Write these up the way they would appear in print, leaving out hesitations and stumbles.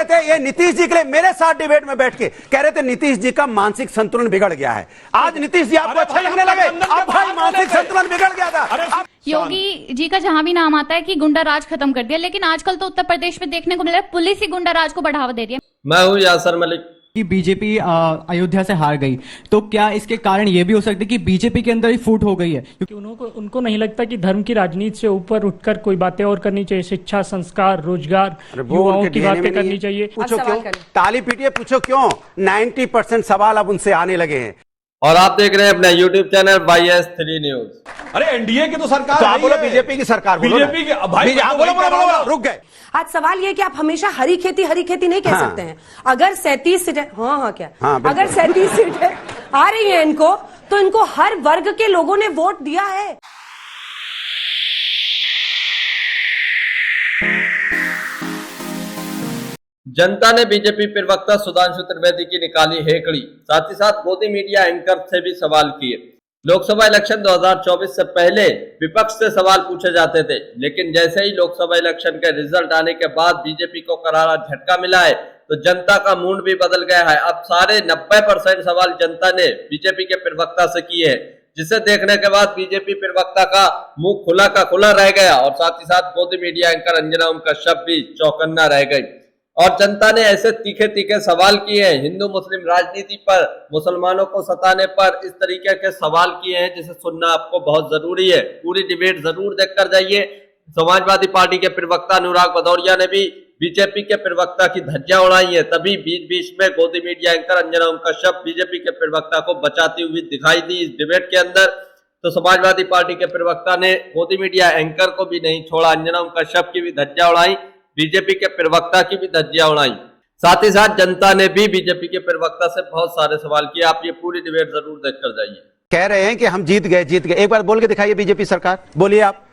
रहे थे ये नीतीश जी के लिए मेरे साथ डिबेट में बैठ के कह रहे थे नीतीश जी का मानसिक संतुलन बिगड़ गया है। आज नीतीश जी आपको अच्छा लगने लगे, अब भाई मानसिक संतुलन बिगड़ गया था। योगी जी का जहां भी नाम आता है कि गुंडा राज खत्म कर दिया, लेकिन आजकल तो उत्तर प्रदेश में देखने को मिल रहा है पुलिस ही गुंडा राज को बढ़ावा दे रही है। मैं हूँ यासर मलिक। कि बीजेपी अयोध्या से हार गई, तो क्या इसके कारण ये भी हो सकता है कि बीजेपी के अंदर ही फूट हो गई है? क्योंकि उनको नहीं लगता कि धर्म की राजनीति से ऊपर उठकर कोई बातें और करनी चाहिए। शिक्षा, संस्कार, रोजगार, युवाओं की बातें करनी चाहिए। पूछो क्यों, ताली पीटिए, पूछो क्यों। 90% सवाल अब उनसे आने लगे हैं। और आप देख रहे हैं अपना यूट्यूब चैनल YS3 न्यूज। अरे एनडीए की तो सरकार, तो आप बोलो बीजेपी की सरकार, बीजेपी की भाई बोलो, रुक गए। आज सवाल ये कि आप हमेशा हरी खेती नहीं कह सकते हैं। अगर 37 सीटें अगर 37 सीटें आ रही हैं इनको, तो इनको हर वर्ग के लोगों ने वोट दिया है। जनता ने बीजेपी प्रवक्ता सुधांशु त्रिवेदी की निकाली हेकड़ी, साथ ही साथ गोदी मीडिया एंकर से भी सवाल किए। लोकसभा इलेक्शन 2024 से पहले विपक्ष से सवाल पूछे जाते थे, लेकिन जैसे ही लोकसभा इलेक्शन के रिजल्ट आने के बाद बीजेपी को करारा झटका मिला है, तो जनता का मूड भी बदल गया है। अब सारे 90% सवाल जनता ने बीजेपी के प्रवक्ता से किए हैं, जिसे देखने के बाद बीजेपी प्रवक्ता का मुंह खुला का खुला रह गया और साथ ही साथ गोदी मीडिया एंकर अंजना ओम कश्यप भी चौकन्ना रह गई। और जनता ने ऐसे तीखे तीखे सवाल किए हैं, हिंदू मुस्लिम राजनीति पर, मुसलमानों को सताने पर, इस तरीके के सवाल किए हैं जिसे सुनना आपको बहुत जरूरी है। पूरी डिबेट जरूर देखकर जाइए। समाजवादी पार्टी के प्रवक्ता अनुराग भदौरिया ने भी बीजेपी के प्रवक्ता की धज्जियां उड़ाई है। तभी बीच बीच में गोदी media anchor Anjana Om Kashyap BJP के प्रवक्ता को बचाती हुई दिखाई दी इस डिबेट के अंदर। तो समाजवादी पार्टी के प्रवक्ता ने गोदी मीडिया एंकर को भी नहीं छोड़ा, अंजना ओम कश्यप की भी धज्जियां उड़ाई, बीजेपी के प्रवक्ता की भी धज्जियां उड़ाई। साथ ही साथ जनता ने भी बीजेपी के प्रवक्ता से बहुत सारे सवाल किए। आप ये पूरी डिबेट जरूर देखकर जाइए। कह रहे हैं कि हम जीत गए। एक बार बोल के दिखाइए बीजेपी सरकार, बोलिए आप,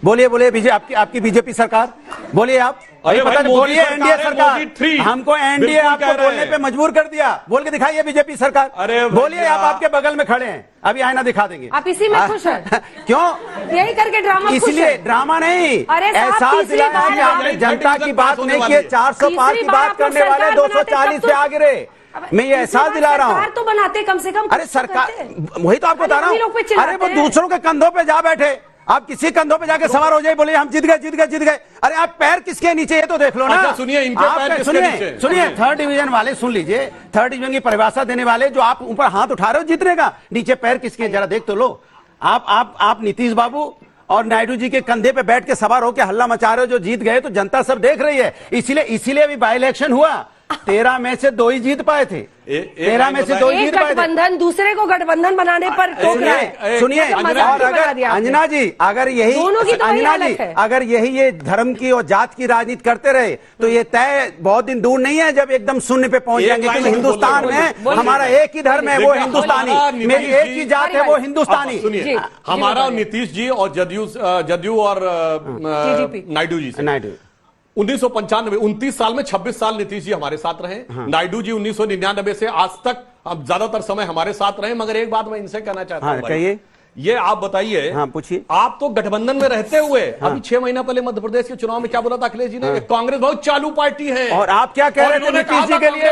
बोलिए बीजेपी, आपकी बीजेपी सरकार, बोलिए आप। बोलिए एनडीए सरकार, हमको एनडीए आपको बोलने पे मजबूर कर दिया। बोल के दिखाइए बीजेपी सरकार, बोलिए आप, आपके बगल में खड़े हैं, अभी आईना दिखा देंगे। आप इसी में खुश हैं? क्यों? यही करके ड्रामा, इसलिए ड्रामा नहीं, एहसास दिलाया कि आपने जनता की बात नहीं की। 400 पार की बात करने वाले 240 पे आ गिरे। मैं ये एहसास दिला रहा हूँ। तो बनाते कम से कम। अरे सरकार, वही तो आपको बता रहा हूँ। अरे वो दूसरों के कंधों पे जा बैठे, आप किसी कंधों पे जाके सवार हो जाए, बोले हम जीत गए। अरे आप पैर किसके नीचे, ये तो देख लो ना। सुनिए, इनके पैर किसके नीचे? सुनिए, थर्ड डिवीजन वाले सुन लीजिए, थर्ड डिवीजन की परिभाषा देने वाले, जो आप ऊपर हाथ उठा रहे हो जीतने का, नीचे पैर किसके, जरा देख तो लो। आप नीतीश बाबू और नायडू जी के कंधे पे बैठ के सवार होकर हल्ला मचा रहे हो, जो जीत गए, तो जनता सब देख रही है। इसीलिए अभी बाई इलेक्शन हुआ, 13 में से 2 ही जीत पाए थे। 13 में से 2 ही जीत पाए थे। गठबंधन दूसरे को गठबंधन बनाने पर टोक रहा है। सुनिए, और अगर अंजना जी, अगर यही अंजना जी, अगर यही ये धर्म की और जात की राजनीति करते रहे, तो ये तय बहुत दिन दूर नहीं है जब एकदम शून्य पे पहुंच जाएंगे। क्योंकि हिंदुस्तान में हमारा एक ही धर्म है, वो हिंदुस्तानी, मेरी एक ही जात है, वो हिंदुस्तानी। सुनिए, हमारा नीतीश जी और जदयू और नायडू जी, 1995 29 साल में 26 साल नीतीश जी हमारे साथ रहे। नायडू जी 1999 से आज तक अब ज्यादातर समय हमारे साथ रहे। मगर एक बात मैं इनसे कहना चाहता हूं, कहिए, ये आप बताइए। पूछिए। आप तो गठबंधन में रहते हुए अभी 6 महीना पहले मध्य प्रदेश के चुनाव में क्या बोला था अखिलेश जी ने? कांग्रेस बहुत चालू पार्टी है। और आप क्या कह रहे थे नीतीश जी के लिए?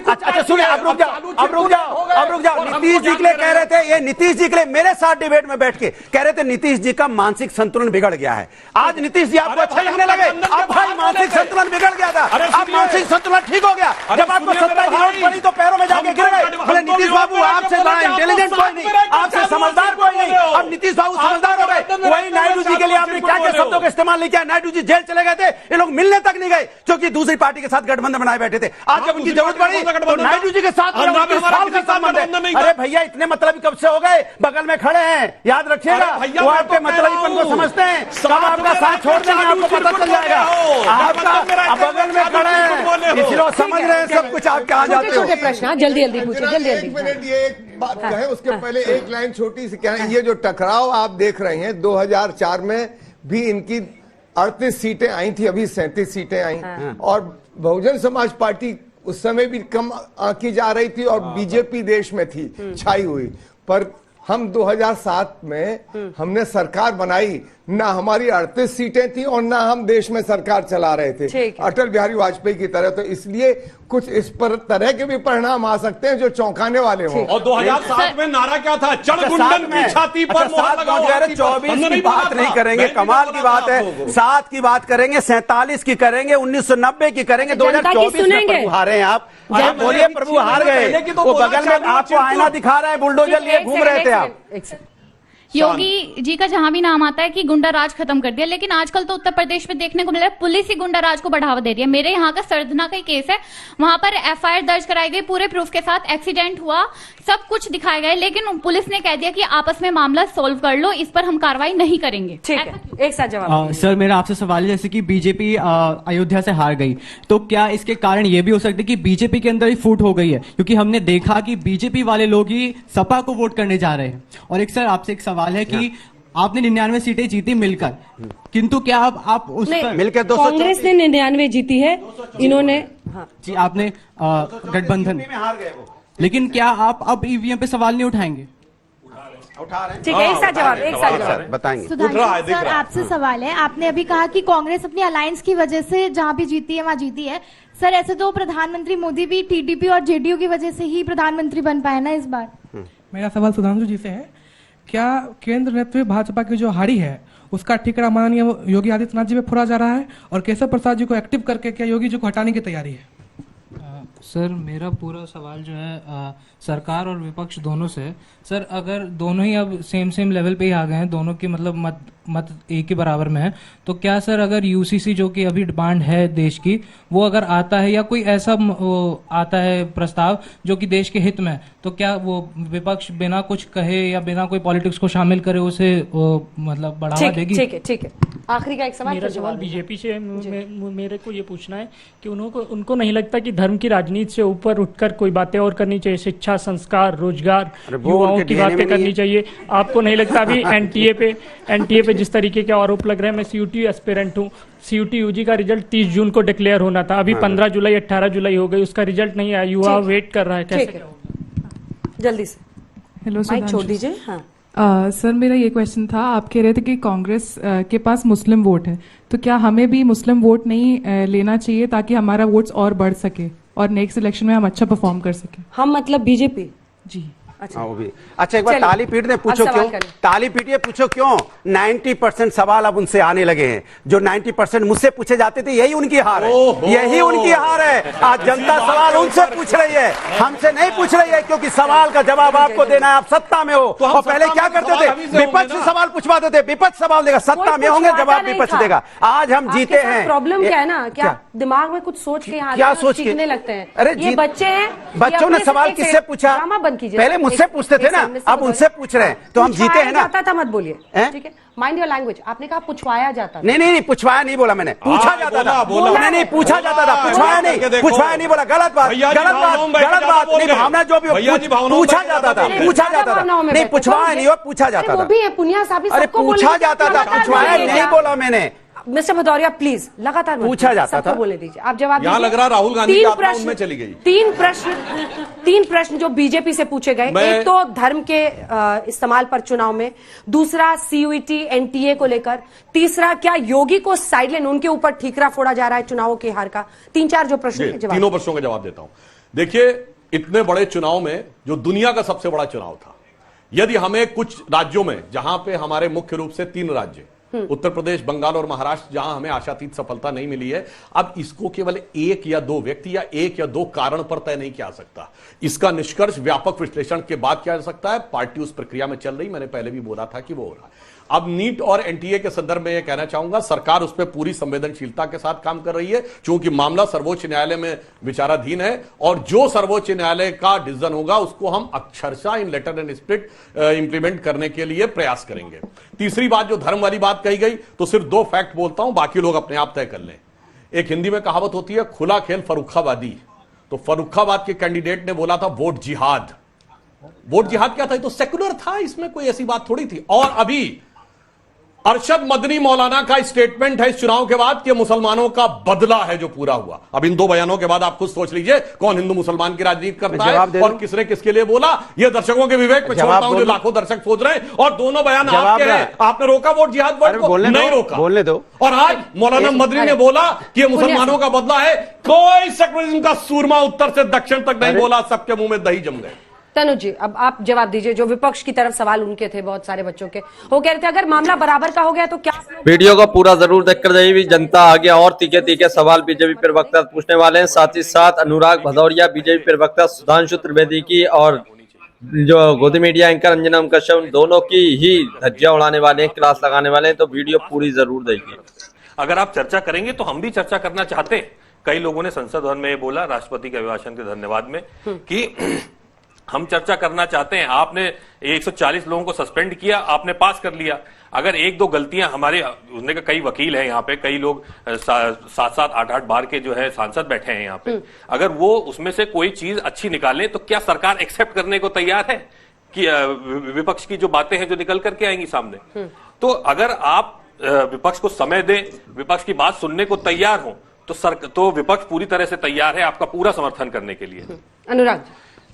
अच्छा सुनिए, अब रुक जाओ। नीतीश जी के लिए कह रहे थे, ये नीतीश जी के लिए मेरे साथ डिबेट में बैठ के कह रहे थे नीतीश जी का मानसिक संतुलन बिगड़ गया है। आज नीतीश जी आपको अच्छा लगने लगे, अब भाई मानसिक संतुलन बिगड़ गया था, अब मानसिक संतुलन ठीक हो गया। जब आपको सत्ता की जरूरत पड़ी तो पैरों में जाके गिर गए। बोले नीतीश बाबू आपसे बड़ा इंटेलिजेंट कोई नहीं, आपसे समझदार कोई नहीं। अब नीतीश बाबू समझदार हो गए। वही नायडू जी के लिए आपने क्या क्या शब्दों का इस्तेमाल नहीं किया। नायडू जी जेल चले गए थे, ये लोग मिलने तक नहीं गए, क्योंकि दूसरी पार्टी के साथ गठबंधन बनाए बैठे थे। आज जब उनकी जरूरत पड़ी तो नायडू जी के साथ अरे भैया, इतने मतलब कब से हो गए, बगल में खड़े हैं, याद रखिएगा। वो आपके मतलबीपन को समझते हैं, कब आपका साथ छोड़ देंगे आपको पता चल जाएगा। आपका बगल में खड़े हैं, इसलिए समझ रहे हैं सब कुछ। आप क्या जाते हो? छोटे प्रश्न जल्दी पूछिए, जल्दी। एक मिनट, ये एक बात कहे, उसके पहले एक लाइन छोटी सी क्या है। ये जो टकराव आप देख रहे हैं, 2004 में भी इनकी 38 सीटें आई थी, अभी 37 सीटें आई। और बहुजन समाज पार्टी उस समय भी कम आंकी जा रही थी और बीजेपी देश में थी छाई हुई। पर हम 2007 में हमने सरकार बनाई, ना हमारी 38 सीटें थी और ना हम देश में सरकार चला रहे थे अटल बिहारी वाजपेयी की तरह। तो इसलिए कुछ इस पर तरह के भी परिणाम आ सकते हैं जो चौंकाने वाले हों। और 2007 में नारा क्या था? चढ़-गुंडन की छाती पर मोहर लगाओ। 24 की बात नहीं करेंगे, कमाल की बात है। 7 की बात करेंगे, 47 की करेंगे, 1990 की करेंगे, 2024 में प्रभु हारे हैं आप। बोलिए प्रभु हार गए। वो बगल में आपको आईना दिखा रहा है, बुलडोजर लिए घूम रहे थे आप। योगी जी का जहां भी नाम आता है कि गुंडा राज खत्म कर दिया, लेकिन आजकल तो उत्तर प्रदेश में देखने को मिल रहा है पुलिस ही गुंडा राज को बढ़ावा दे रही है। मेरे यहाँ का सरधना का ही केस है, वहां पर एफआईआर दर्ज कराई गई पूरे प्रूफ के साथ, एक्सीडेंट हुआ, सब कुछ दिखाया गया, लेकिन पुलिस ने कह दिया कि आपस में मामला सोल्व कर लो, इस पर हम कार्रवाई नहीं करेंगे। ठीक है, एक साथ जवाब। सर मेरा आपसे सवाल है, जैसे कि बीजेपी अयोध्या से हार गई, तो क्या इसके कारण ये भी हो सकता है कि बीजेपी के अंदर ही फूट हो गई है? क्योंकि हमने देखा कि बीजेपी वाले लोग ही सपा को वोट करने जा रहे हैं। और एक सर आपसे एक सवाल है कि आपने 99 सीटें जीती मिलकर, किंतु क्या आप उस पर मिलकर कांग्रेस ने 99 जीती है, इन्होंने जी आपने गठबंधन, लेकिन क्या आप अब ईवीएम पे सवाल नहीं उठाएंगे? ठीक है, एक साथ जवाब, एक साथ जवाब बताएंगे। सुधांशु सर आपसे सवाल है, आपने अभी कहा कि कांग्रेस अपनी अलायंस की वजह से जहां भी जीती है वहां जीती है। सर ऐसे तो प्रधानमंत्री मोदी भी टीडीपी और जेडीयू की वजह से ही प्रधानमंत्री बन पाए ना इस बार। मेरा सवाल सुधांशु जी से है, क्या केंद्र नेतृत्व भाजपा की जो हारी है उसका ठिकरा माननीय योगी आदित्यनाथ जी पे फोड़ा जा रहा है, और केशव प्रसाद जी को एक्टिव करके क्या योगी जी को हटाने की तैयारी है? सर मेरा पूरा सवाल जो है सरकार और विपक्ष दोनों से है। सर अगर दोनों ही अब सेम लेवल पे ही आ गए हैं, दोनों की मतलब मत एक ही बराबर में है, तो क्या सर अगर यूसीसी जो कि अभी डिमांड है देश की, वो अगर आता है या कोई ऐसा आता है प्रस्ताव जो कि देश के हित में है, तो क्या वो विपक्ष बिना कुछ कहे या बिना कोई पॉलिटिक्स को शामिल करे उसे मतलब बढ़ावा देगी? ठीक है। आखिरी का एक सवाल। मेरा सवाल बीजेपी से मेरे को ये पूछना है कि उनको नहीं लगता कि धर्म की राजनीति से ऊपर उठकर कोई बातें और करनी चाहिए, शिक्षा, संस्कार, रोजगार, युवाओं की बातें करनी चाहिए? आपको नहीं लगता अभी एनटीए पे जिस तरीके के आरोप लग रहे हैं? मैं सीयूटी एस्पिरेंट हूँ, सीयूटी यूजी का रिजल्ट 30 जून को डिक्लेयर होना था, अभी 15 जुलाई 18 जुलाई हो गई, उसका रिजल्ट नहीं आया, युवा वेट कर रहा है, कैसे? जल्दी से हेलो माइक छोड़ दीजिए। हाँ सर मेरा ये क्वेश्चन था, आप कह रहे थे कि कांग्रेस के पास मुस्लिम वोट है, तो क्या हमें भी मुस्लिम वोट नहीं लेना चाहिए ताकि हमारा वोट्स और बढ़ सके और नेक्स्ट इलेक्शन में हम अच्छा परफॉर्म कर सके? हम मतलब बीजेपी? जी अच्छा वो भी अच्छा। एक बार ताली पीटने पूछो क्यों, ताली पीटिए पूछो क्यों 90% सवाल अब उनसे आने लगे हैं। जो 90% मुझसे पूछे जाते थे, यही उनकी हार है, यही उनकी हार है। आज जनता सवाल उनसे पूछ रही है, हमसे नहीं पूछ रही है, क्योंकि सवाल का जवाब आपको देना है। आप सत्ता में हो, और पहले क्या करते थे, विपक्ष से सवाल पूछवाते थे, विपक्ष सवाल देगा, सत्ता में होंगे जवाब विपक्ष देगा। आज हम जीते हैं। प्रॉब्लम क्या है ना, क्या दिमाग में कुछ सोच के क्या सोच के लगते हैं? अरे ये बच्चे हैं, बच्चों ने सवाल किससे पूछा? बंद कीजिए, पहले मुझसे पूछते थे ना, अब उनसे पूछ रहे हैं, तो हम जीते हैं ना। जाता था मत बोलिए, ठीक है, माइंड योर लैंग्वेज। आपने कहा पुछवाया जाता था। नहीं पुछवाया नहीं बोला मैंने, पूछा जाता था। नहीं पूछा जाता था, पुछवाया नहीं बोला। गलत बात नहीं, भावना जो भी पूछा जाता था, नहीं पुछवाया नहीं, पूछा जाता था। अरे पूछा जाता था, पुछवाया नहीं बोला मैंने। मिस्टर भदौरिया प्लीज, लगातार पूछा जाता था, बोले दीजिए आप जवाब। यहाँ लग रहा राहुल गांधी की आत्मा उनमें चली गई। तीन प्रश्न जो बीजेपी से पूछे गए, एक तो धर्म के इस्तेमाल पर चुनाव में, दूसरा सीयूईटी एनटीए को लेकर, तीसरा क्या योगी को साइडलाइन उनके ऊपर ठीकरा फोड़ा जा रहा है चुनावों के हार का। 3-4 जो प्रश्न, तीनों प्रश्नों का जवाब देता हूं। देखिए, इतने बड़े चुनाव में, जो दुनिया का सबसे बड़ा चुनाव था, यदि हमें कुछ राज्यों में, जहां पे हमारे मुख्य रूप से 3 राज्य उत्तर प्रदेश, बंगाल और महाराष्ट्र, जहां हमें आशातीत सफलता नहीं मिली है, अब इसको केवल 1 या 2 व्यक्ति या 1 या 2 कारण पर तय नहीं किया जा सकता। इसका निष्कर्ष व्यापक विश्लेषण के बाद किया जा सकता है। पार्टी उस प्रक्रिया में चल रही, मैंने पहले भी बोला था कि वो हो रहा है। अब नीट और एनटीए के संदर्भ में यह कहना चाहूंगा, सरकार उस पर पूरी संवेदनशीलता के साथ काम कर रही है, क्योंकि मामला सर्वोच्च न्यायालय में विचाराधीन है, और जो सर्वोच्च न्यायालय का डिसीजन होगा उसको हम अक्षरशः इन लेटर एंड स्पिरिट इंप्लीमेंट करने के लिए प्रयास करेंगे। तीसरी बात, जो धर्म वाली बात कही गई, तो सिर्फ 2 फैक्ट बोलता हूं, बाकी लोग अपने आप तय कर लें। एक हिंदी में कहावत होती है, खुला खेल फर्रुखाबादी। तो फर्रुखाबाद के कैंडिडेट ने बोला था वोट जिहाद। वोट जिहाद क्या था? तो सेकुलर था, इसमें कोई ऐसी बात थोड़ी थी। और अभी अरशद मदनी मौलाना का स्टेटमेंट है इस चुनाव के बाद कि मुसलमानों का बदला है जो पूरा हुआ। अब इन 2 बयानों के बाद आप खुद सोच लीजिए कौन हिंदू मुसलमान की राजनीति करता है और किसने किसके लिए बोला। ये दर्शकों के विवेक में छोड़ता हूं, जो लाखों दर्शक सोच रहे हैं। और दोनों बयान आपके हैं। आपने रोका वोट जिहाद वर्ड को? नहीं रोका। बोलने दो। और आज मौलाना मदनी ने बोला कि ये मुसलमानों का बदला है। कोई सेकुलरिज्म का सूरमा उत्तर से दक्षिण तक नहीं बोला, सबके मुंह में दही जम गए। तनुज जी, अब आप जवाब दीजिए। जो विपक्ष की तरफ सवाल उनके थे, बहुत सारे बच्चों के, वो कह रहे थे अगर मामला बराबर का हो गया तो क्या। वीडियो को पूरा जरूर देखकर जाइए, जनता आगे और तीखे तीखे सवाल बीजेपी प्रवक्ता पूछने वाले हैं। साथ ही साथ अनुराग भदौरिया, बीजेपी प्रवक्ता सुधांशु त्रिवेदी की और जो गोदी मीडिया एंकर अंजना ओम कश्यप, दोनों की ही धज्जियां उड़ाने वाले हैं, क्लास लगाने वाले हैं। तो वीडियो पूरी जरूर देखिए। अगर आप चर्चा करेंगे तो हम भी चर्चा करना चाहते हैं। कई लोगों ने संसद भवन में ये बोला, राष्ट्रपति के अभिभाषण के धन्यवाद में, कि हम चर्चा करना चाहते हैं। आपने 140 लोगों को सस्पेंड किया, आपने पास कर लिया। अगर 1-2 गलतियां हमारे, उसने का कई वकील हैं यहाँ पे, कई लोग 7-7, 8-8 बार के जो है सांसद बैठे हैं यहाँ पे, अगर वो उसमें से कोई चीज अच्छी निकाले तो क्या सरकार एक्सेप्ट करने को तैयार है कि विपक्ष की जो बातें हैं जो निकल करके आएंगी सामने? तो अगर आप विपक्ष को समय दें, विपक्ष की बात सुनने को तैयार हो, तो विपक्ष पूरी तरह से तैयार है आपका पूरा समर्थन करने के लिए। अनुराग,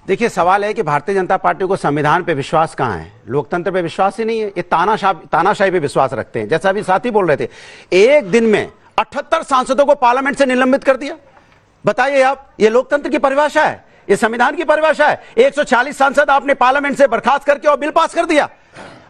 देखिए, सवाल है कि भारतीय जनता पार्टी को संविधान पे विश्वास कहां है, लोकतंत्र पे विश्वास ही नहीं है। ये तानाशाही पे विश्वास रखते हैं। जैसा अभी साथी बोल रहे थे, एक दिन में 78 सांसदों को पार्लियामेंट से निलंबित कर दिया। बताइए आप, ये लोकतंत्र की परिभाषा है, ये संविधान की परिभाषा है। 140 सांसद आपने पार्लियामेंट से बर्खास्त करके और बिल पास कर दिया,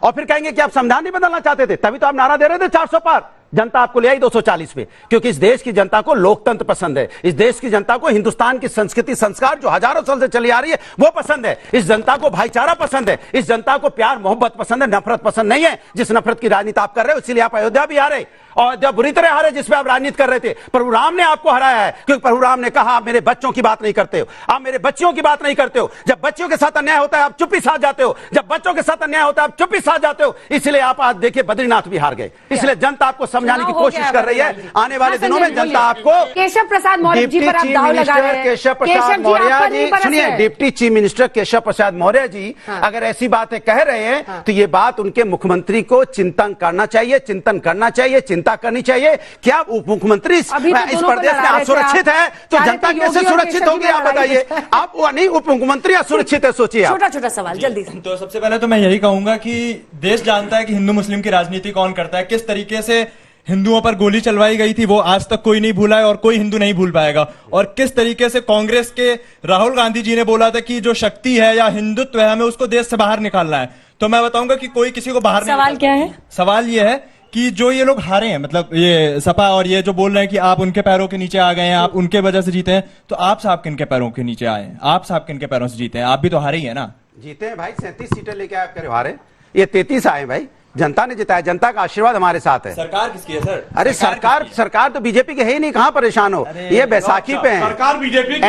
और फिर कहेंगे कि आप संविधान नहीं बदलना चाहते थे, तभी तो आप नारा दे रहे थे 400 पार। जनता आपको ले आई 240 पे, क्योंकि इस देश की जनता को लोकतंत्र पसंद है। इस देश की जनता को हिंदुस्तान की संस्कृति संस्कार जो हजारों साल से चली आ रही है वो पसंद है। इस जनता को भाईचारा पसंद है। इस जनता को प्यार मोहब्बत पसंद है, नफरत पसंद नहीं है। जिस नफरत की राजनीति आप कर रहे हो, इसीलिए आप अयोध्या भी आ रहे और जब बुरी तरह हारे जिसपे आप राजनीति कर रहे थे। प्रभु राम ने आपको हराया है, क्योंकि प्रभु राम ने कहा आप मेरे बच्चों की बात नहीं करते हो, आप मेरे बच्चियों की बात नहीं करते हो। जब बच्चों के साथ अन्याय होता है आप चुप्पी साध जाते हो, जब बच्चों के साथ अन्याय होता है आप चुप्पी साध जाते हो। इसलिए आप आज देखिए बद्रीनाथ भी हार गए। इसलिए जनता आपको समझाने की कोशिश कर रही है। आने वाले दिनों में जनता आपको केशव प्रसाद मौर्य जी पर आप दाव लगा रहे हैं। केशव प्रसाद मौर्य जी, सुनिए, deputy chief minister Keshav Prasad Maurya ji अगर ऐसी बातें कह रहे हैं तो ये बात उनके मुख्यमंत्री को चिंतन करना चाहिए, चिंता करनी चाहिए। क्या उप मुख्यमंत्री इस प्रदेश में असुरक्षित है तो जनता कैसे सुरक्षित होगी? आप बताइए। आप नहीं, उप मुख्यमंत्री असुरक्षित है, सोचिए। छोटा सवाल जल्दी से। तो सबसे पहले तो मैं यही कहूंगा कि देश जानता है कि हिंदू मुस्लिम की राजनीति कौन करता है। किस तरीके से हिंदुओं पर गोली चलवाई गई थी वो आज तक कोई नहीं भूला है और कोई हिंदू नहीं भूल पाएगा। और किस तरीके से कांग्रेस के राहुल गांधी जी ने बोला था कि जो शक्ति है या हिंदुत्व है हमें उसको देश से बाहर निकालना है। तो मैं बताऊंगा कि कोई किसी को बाहर नहीं। सवाल क्या है? सवाल ये है कि जो ये लोग हारे हैं, मतलब ये सपा और ये जो बोल रहे हैं कि आप उनके पैरों के नीचे आ गए हैं, आप उनके वजह से जीते हैं, तो आप साहब किनके पैरों के नीचे आए हैं? आप साहब किनके पैरों से जीते हैं? आप भी तो हारे ही है ना। जीते हैं भाई, 37 सीटें लेके आप कह हारे, ये 33 आए भाई। जनता ने जिताया, जनता का आशीर्वाद हमारे साथ है। सरकार किसकी है सर? अरे सरकार तो बीजेपी के है ही नहीं, कहां परेशान हो। ये बैसाखी पे है सरकार बीजेपी की।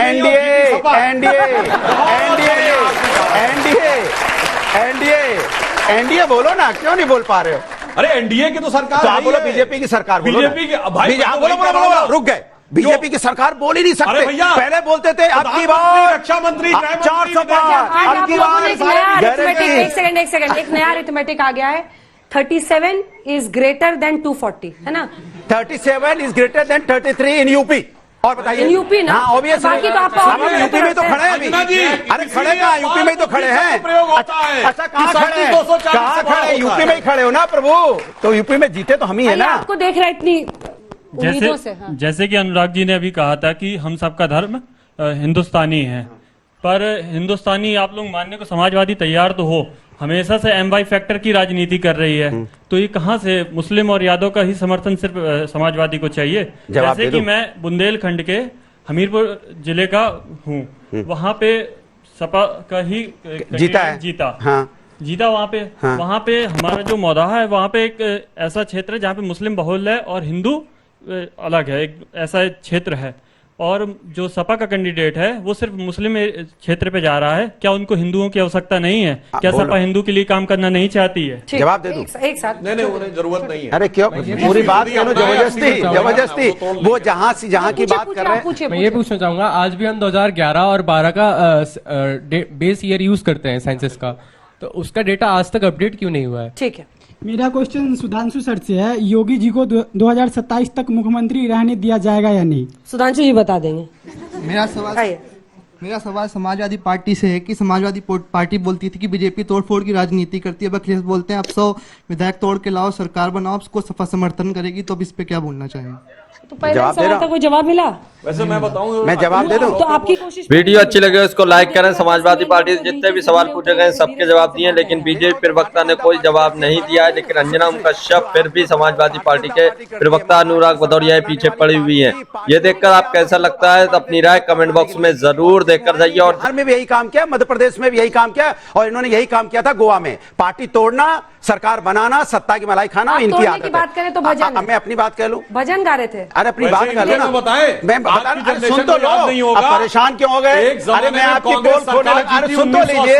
एनडीए बोलो ना, क्यों नहीं बोल पा रहे हो? अरे एनडीए की तो सरकार, तो आप बोलो बीजेपी की सरकार, बीजेपी की। बोलो, रुक गए। बीजेपी की सरकार बोल ही नहीं सकते। पहले बोलते थे आपकी बार रक्षा मंत्री 400 पार, आपकी बार एक सेकंड, एक नया अरिथमेटिक आ गया है। 37 इज ग्रेटर देन 240, है ना? 37 is greater than 33 in UP. और बताइए, यूपी ना, ऑब्वियस बाकी तो आपको यूपी में तो खड़े हैं अभी। अरे खड़े कहाँ, यूपी में तो खड़े हैं। अच्छा, कहाँ खड़े हैं? कहाँ खड़े? यूपी में ही खड़े हो ना प्रभु, तो यूपी में जीते तो हम ही है ना। आपको देख रहा है इतनी उम्मीदों से। जैसे कि अनुराग जी ने अभी कहा था कि हम सबका धर्म हिंदुस्तानी है, पर हिंदुस्तानी आप लोग मानने को समाजवादी तैयार तो हो, हमेशा से MY फैक्टर की राजनीति कर रही है, तो ये कहां से मुस्लिम और यादव का ही समर्थन सिर्फ समाजवादी को चाहिए? जैसे कि मैं बुंदेलखंड के हमीरपुर जिले का हूँ, वहां पे सपा का ही जीता वहां पे। वहां पे हमारा जो मौदाहा है, वहां पे एक ऐसा क्षेत्र है जहाँ पे मुस्लिम बहुल है और हिंदू अलग है, एक ऐसा क्षेत्र है। और जो सपा का कैंडिडेट है वो सिर्फ मुस्लिम क्षेत्र पे जा रहा है। क्या उनको हिंदुओं की आवश्यकता नहीं है? क्या सपा हिंदू के लिए काम करना नहीं चाहती है? जवाब दे दूं? एक साथ। नहीं, उन्हें जरूरत नहीं है। अरे क्यों पूरी बात क्यों जबरदस्ती? वो जहां की बात कर रहे हैं। मैं ये पूछना चाहूंगा, आज भी हम 2011 और 12 का बेस ईयर यूज करते हैं सेंसस का, तो उसका डेटा आज तक अपडेट क्यों नहीं हुआ है? ठीक है, मेरा क्वेश्चन सुधांशु सर से है, योगी जी को 2027 तक मुख्यमंत्री रहने दिया जाएगा या नहीं? सुधांशु जी बता देंगे। मेरा सवाल समाजवादी पार्टी से है कि समाजवादी पार्टी बोलती थी कि बीजेपी तोड़फोड़ की राजनीति करती है, अब अखिलेश बोलते हैं अब 100 विधायक तोड़ के लाओ, सरकार बनाओ, उसको सपा समर्थन करेगी, तो अब इस पे क्या बोलना चाहेंगे? तो पहले सवाल का कोई जवाब मिला? वैसे मैं बताऊं, मैं जवाब दे दूं तो आपकी कोशिश। वीडियो अच्छी लगे इसको लाइक करें। समाजवादी पार्टी से जितने भी सवाल पूछे गए सबके जवाब दिए, लेकिन बीजेपी प्रवक्ता ने कोई जवाब नहीं दिया है। लेकिन अंजना कश्यप फिर भी समाजवादी पार्टी के प्रवक्ता अनुराग भदौरिया पीछे पड़ी हुई है। ये देखकर आप कैसा लगता है तो अपनी राय कमेंट बॉक्स में जरूर देकर जाइए। और बिहार में भी यही काम किया, मध्य प्रदेश में भी यही काम किया, और इन्होंने यही काम किया था गोवा में। पार्टी तोड़ना, सरकार बनाना, सत्ता की मलाई खाना इनकी आदत है। बात करें तो भजन, मैं अपनी बात कह लूं, भजन गा रहे थे। अरे अपनी बात कर लेना, बताएं, मैं बता सुन तो लो, अब परेशान क्यों हो गए? अरे मैं आपकी पोल खोलने लगा, अरे सुन तो लीजिए,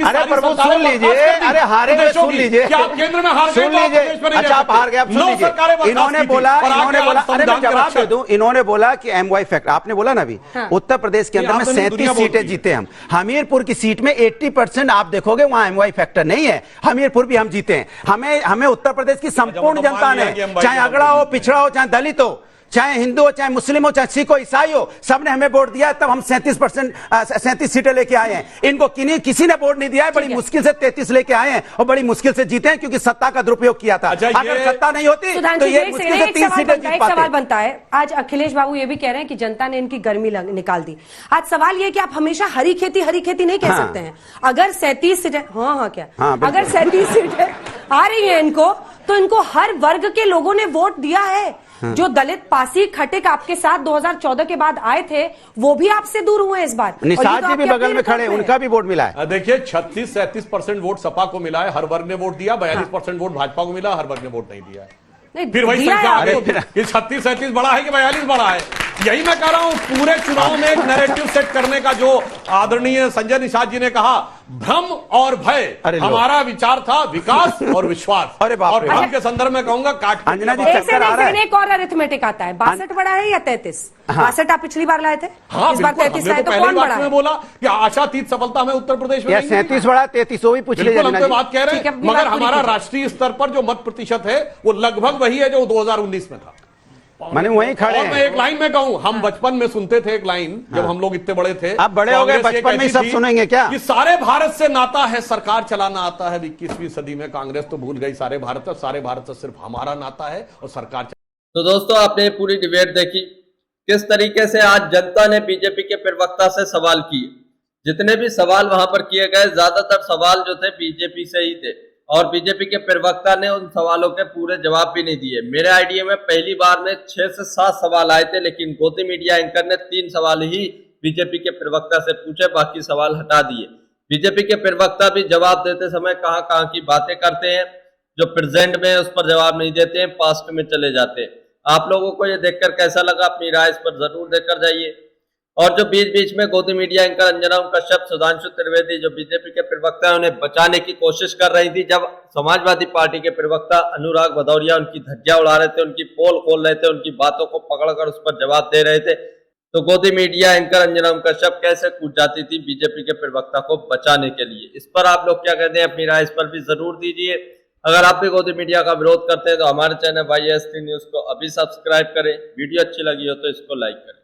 अरे प्रभु सुन लीजिए, अरे हारे हुए सुन लीजिए, सुन लीजिए। अच्छा आप हार गए, आप सुन लीजिए। इन्होंने बोला, अरे मैं जवाब दे दूं, इन्होंने बोला कि एमवाई फैक्टर, आपने बोला ना अभी, उत्तर प्रदेश के अंदर में 37 सीटें जीते हम। हमीरपुर की सीट में 80% आप देखोगे वहां एमवाई फैक्टर नहीं है, हमीरपुर भी हम जीते हैं। हमें उत्तर प्रदेश की संपूर्ण जनता ने, चाहे अगड़ा हो, पिछड़ा हो, चाहे दलित हो, चाहे हिंदू हो, चाहे मुस्लिम हो, चाहे सिख हो, ईसाई हो, सबने हमें वोट दिया है, तब हम 37 सीटें लेके आए हैं। इनको किसी ने वोट नहीं दिया है, बड़ी मुश्किल से 33 लेके आए हैं और बड़ी मुश्किल से जीते हैं, क्योंकि सत्ता का दुरुपयोग किया था। अगर सत्ता नहीं होती तो ये मुश्किल से 3 सीटें जीत पाते। सवाल बनता है, आज अखिलेश बाबू ये भी कह रहे हैं कि जनता ने इनकी गर्मी निकाल दी। आज सवाल ये कि आप हमेशा हरी खेती नहीं कह सकते हैं। अगर 37 सीटें, हाँ क्या, अगर 37 सीटें आ रही है इनको, तो इनको हर वर्ग के लोगों ने वोट दिया है। जो दलित पासी खटिक आपके साथ 2014 के बाद आए थे, वो भी आपसे दूर हुए इस बार। निषाद जी भी बगल में खड़े, उनका भी वोट मिला है। देखिए 36-37% वोट सपा को मिला है, हर वर्ग ने वोट दिया। 42% वोट भाजपा को मिला, हर वर्ग ने वोट नहीं दिया है। फिर वही संख्या, 36-37 बड़ा है कि 42 बड़ा है? यही मैं कह रहा हूं, पूरे चुनाव में एक नैरेटिव सेट करने का जो आदरणीय संजय निषाद जी ने कहा, भ्रम और भय, हमारा विचार था विकास और विश्वास। और भ्रम के संदर्भ में कहूंगा अंजना जी चक्कर आ रहा है। एक और अरिथमेटिक आता है, 62 बड़ा है या 33? 62 आप पिछली बार लाए थे, इस बार 33 लाए, तो कौन बड़ा है? बोला कि आशातीत सफलता हमें उत्तर प्रदेश में 37 बड़ा, 33 भी पूछ लीजिए। हम बात कह रहे हैं, मगर हमारा राष्ट्रीय स्तर पर जो मत प्रतिशत है वो लगभग वही है जो 2019 में था। मैंने वहीं खड़े और मैं एक लाइन में कहूं, हम बचपन में सुनते थे एक लाइन, जब हम लोग इतने बड़े थे। आप बड़े हो गए, बचपन में सब सुनेंगे क्या? कि सारे भारत से नाता है, सरकार चलाना आता है। 21वीं सदी में कांग्रेस तो भूल गई सारे भारत से सिर्फ हमारा नाता है और सरकार। तो दोस्तों आपने पूरी डिबेट देखी, किस तरीके से आज जनता ने बीजेपी के प्रवक्ता से सवाल किए। जितने भी सवाल वहां पर किए गए, ज्यादातर सवाल जो थे बीजेपी से ही थे, और बीजेपी के प्रवक्ता ने उन सवालों के पूरे जवाब भी नहीं दिए। मेरे आईडिया में पहली बार में 6 से 7 सवाल आए थे, लेकिन गोदी मीडिया एंकर ने 3 सवाल ही बीजेपी के प्रवक्ता से पूछे, बाकी सवाल हटा दिए। बीजेपी के प्रवक्ता भी जवाब देते समय कहां की बातें करते हैं, जो प्रेजेंट में उस पर जवाब नहीं देते हैं, पास्ट में चले जाते हैं। आप लोगों को ये देखकर कैसा लगा, अपनी राय इस पर जरूर देकर जाइए। और जो बीच बीच में गोदी मीडिया एंकर अंजना कश्यप, सुधांशु त्रिवेदी जो बीजेपी के प्रवक्ता है, उन्हें बचाने की कोशिश कर रही थी। जब समाजवादी पार्टी के प्रवक्ता अनुराग भदौरिया उनकी धज्जियां उड़ा रहे थे, उनकी पोल खोल रहे थे, उनकी बातों को पकड़कर उस पर जवाब दे रहे थे, तो गोदी मीडिया एंकर अंजना कश्यप कैसे कूद जाती थी बीजेपी के प्रवक्ता को बचाने के लिए। इस पर आप लोग क्या कहते हैं, अपनी राय इस पर भी जरूर दीजिए। अगर आप भी गोदी मीडिया का विरोध करते हैं तो हमारे चैनल YST न्यूज को अभी सब्सक्राइब करें। वीडियो अच्छी लगी हो तो इसको लाइक करें।